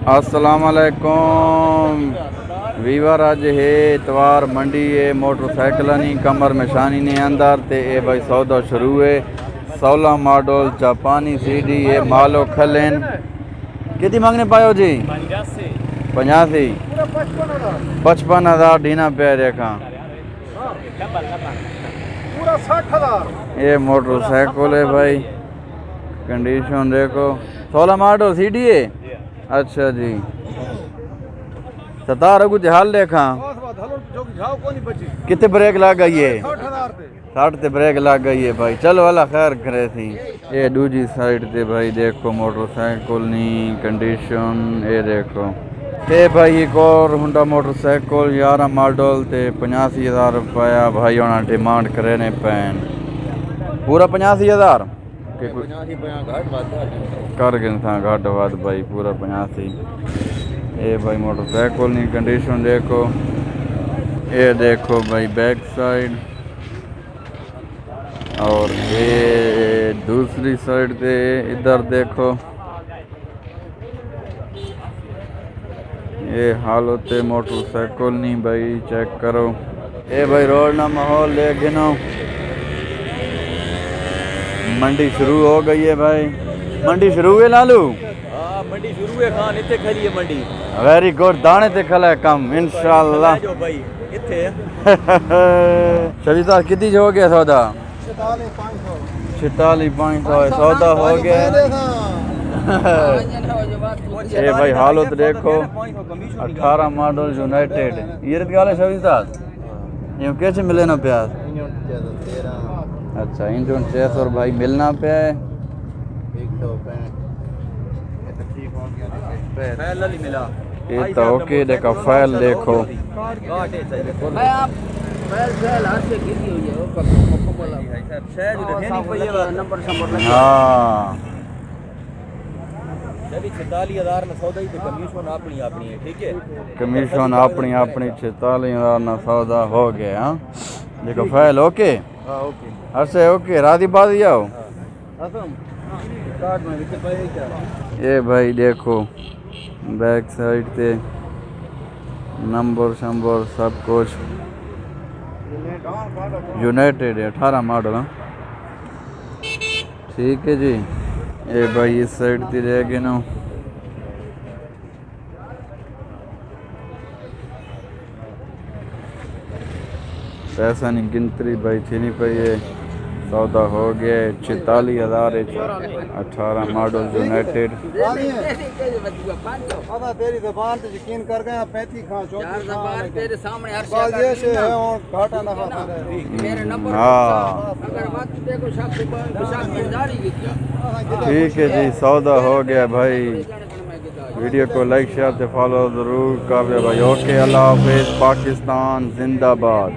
अस्सलामुअलैकुम वीवर, अज है इतवार, मंडी है मोटरसाइकिल नहीं कमर में शानी ने अंदर ते ए भाई सौदा शुरू है। 16 मॉडल जापानी सीडी है मालो खलेन कितनी मांगने पायो जी? 85 55,000 ढीना पे देखा पूरा 60,000। ये मोटरसाइकिल है भाई, कंडीशन देखो। 16 मॉडल सीडी है। अच्छा जी, सतार कुछ हाल देखा कितने ब्रेक लग गई है? 60 ते ब्रेक लग गई है भाई। चलो अल्लाह खैर करे थी। ये दूसरी साइड ते भाई देखो मोटरसाइकिल नी कंडीशन ये देखो। ये भाई एक और हुंडा मोटरसाइकिल 11 मॉडल ते 85,000 रुपया भाई होना डिमांड करे ने पैन पूरा 85,000 कर गए था घट वध भाई पूरा 85। ये भाई मोटरसाइकिल की कंडीशन देखो। ये देखो भाई बैक साइड और ये दूसरी साइड पे इधर देखो। ये हालत है मोटरसाइकिल नहीं भाई, चेक करो। ये भाई रोड ना माहौल ले गिनो। मंडी शुरू हो गई है भाई। मंडी शुरू है लालू? हाँ मंडी शुरू है खान, इतने खली है मंडी। वेरी गुड, दाने ते खला है कम इंशाल्लाह भाई इतने शरीदा कितनी हो गया सौदा? 46,500 सौदा हो गया। ये भाई हालत देखो 18 मॉडल यूनाइटेड ये रत है शरीदा ये कैसे मिले ना प्याज? अच्छा इंजन 600 भाई मिलना पे है। ये तो ओके देखो फाइल देखो। हाँ 46,000 में सौदा ही तो कमीशन अपनी अपनी है, ठीक है। कमीशन अपनी अपनी 46,000 ना सौदा हो गया। हाँ देखो फाइल ओके। हाँ ओके अच्छा ओके राधी बात जाओ। ये भाई देखो बैक साइड पे नंबर शंबर सब कुछ यूनाइटेड है 18 मॉडल। हाँ ठीक है जी। ये भाई इस साइड पे रह गए ना। पैसा नहीं गिनतरी भाई थी नहीं पई है। सौदा हो गया 46,000 18 मॉडल यूनाइटेड। तेरी ज़बान पे यकीन कर गए 35 खां तेरे सामने हर से है और घाटा नफा हाँ ठीक है जी, सौदा हो गया भाई। वीडियो को लाइक शेयर से फॉलो ज़रूर कर भाई। ओके अल्लाह हाफिज़। पाकिस्तान जिंदाबाद।